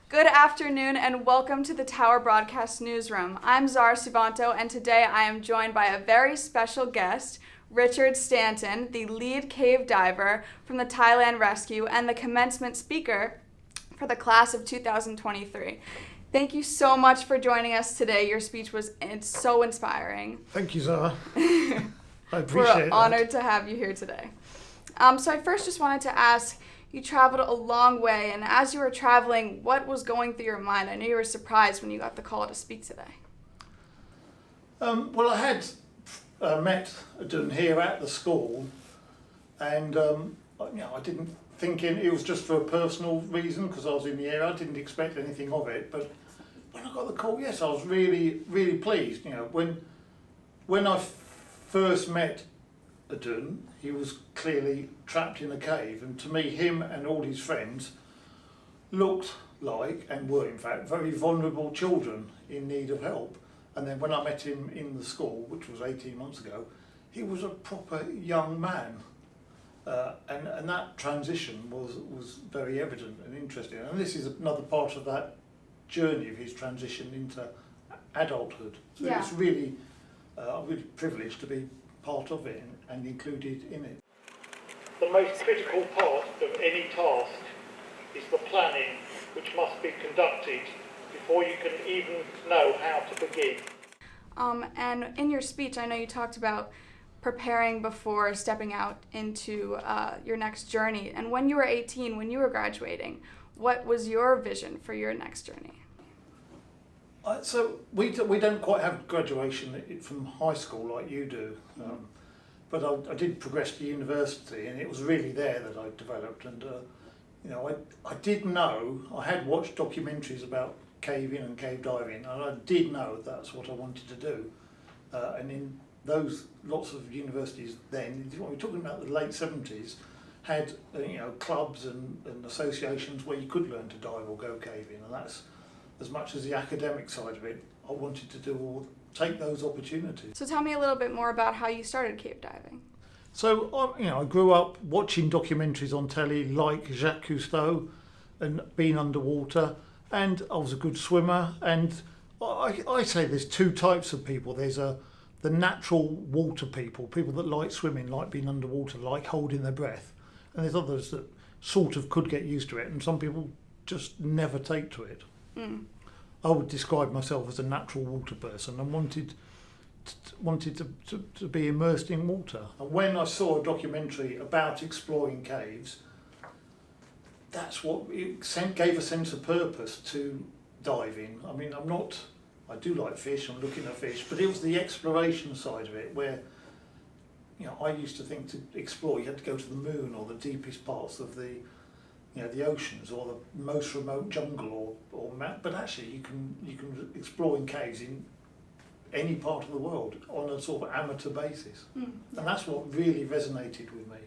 Good afternoon and welcome to the Tower Broadcast Newsroom. I'm Zara Suvanto and today I am joined by a very special guest, Richard Stanton, the lead cave diver from the Thailand rescue and the commencement speaker for the class of 2023. Thank you so much for joining us today. Your speech was so inspiring. Thank you, Zara. I appreciate We're honored to have you here today. So I first just wanted to ask, you traveled a long way, and as you were traveling, what was going through your mind? I know you were surprised when you got the call to speak today. Well, I had met Adul here at the school, and I didn't think it was just for a personal reason because I was in the area. I didn't expect anything of it, but when I got the call, yes, I was really, really pleased. When I first met Adul, he was clearly trapped in a cave, and to me, him and all his friends looked like, and were in fact, very vulnerable children in need of help. And then when I met him in the school, which was 18 months ago, he was a proper young man. And that transition was very evident and interesting. And this is another part of that journey of his transition into adulthood. So It's really, really privileged to be part of it and included in it. The most critical part of any task is the planning, which must be conducted before you can even know how to begin. And in your speech, I know you talked about preparing before stepping out into your next journey. And when you were 18, when you were graduating, what was your vision for your next journey? So we don't quite have graduation from high school like you do, but I did progress to university, and it was really there that I developed. And I did know, I had watched documentaries about caving and cave diving, and I did know that's what I wanted to do. And in those lots of universities then, we're talking about the late 70s, had clubs and associations where you could learn to dive or go caving, and that's as much as the academic side of it. I wanted to do or take those opportunities. So tell me a little bit more about how you started cave diving. So I grew up watching documentaries on telly like Jacques Cousteau and being underwater, and I was a good swimmer. And I say there's two types of people. There's the natural water people that like swimming, like being underwater, like holding their breath, and there's others that sort of could get used to it, and some people just never take to it. I would describe myself as a natural water person and wanted to be immersed in water. And when I saw a documentary about exploring caves, that's what gave a sense of purpose to diving. I mean, I do like fish, I'm looking at fish, but it was the exploration side of it where, I used to think to explore you had to go to the moon or the deepest parts of the oceans or the most remote jungle or but actually you can explore in caves in any part of the world on a sort of amateur basis. And that's what really resonated with me.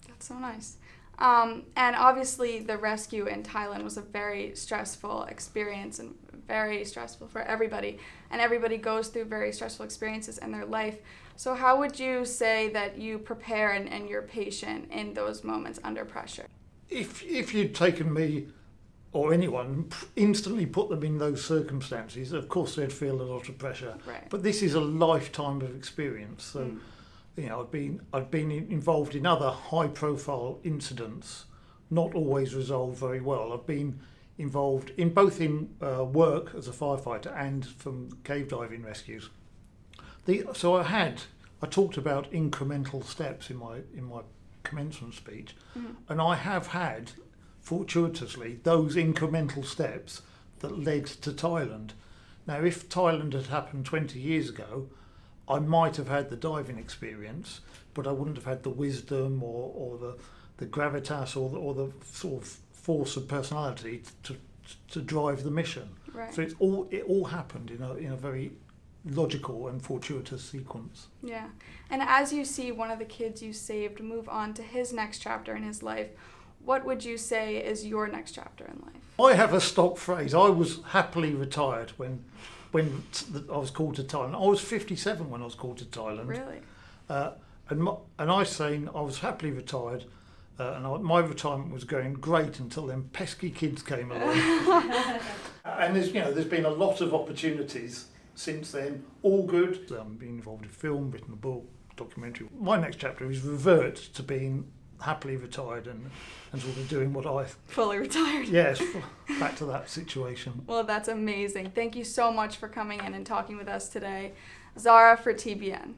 That's so nice. And obviously the rescue in Thailand was a very stressful experience and very stressful for everybody. And everybody goes through very stressful experiences in their life. So how would you say that you prepare and you're patient in those moments under pressure? If you'd taken me or anyone, instantly put them in those circumstances, of course they'd feel a lot of pressure. Right. But this is a lifetime of experience. So, I've been involved in other high-profile incidents, not always resolved very well. I've been involved in both work as a firefighter and from cave diving rescues. So I talked about incremental steps in my commencement speech, and I have had, fortuitously, those incremental steps that led to Thailand. Now, if Thailand had happened 20 years ago, I might have had the diving experience, but I wouldn't have had the wisdom or the gravitas or the sort of force of personality to drive the mission. Right. So it all happened in a very logical and fortuitous sequence. Yeah. And as you see one of the kids you saved move on to his next chapter in his life, what would you say is your next chapter in life? I have a stock phrase. I was happily retired when I was called to Thailand. I was 57 when I was called to Thailand. Really? And I was saying I was happily retired My retirement was going great until them pesky kids came along. And there's been a lot of opportunities since then, all good. I've been involved in film, written a book, documentary. My next chapter is revert to being happily retired and sort of doing what I... Fully retired. Yes, back to that situation. Well, that's amazing. Thank you so much for coming in and talking with us today. Zara for TBN.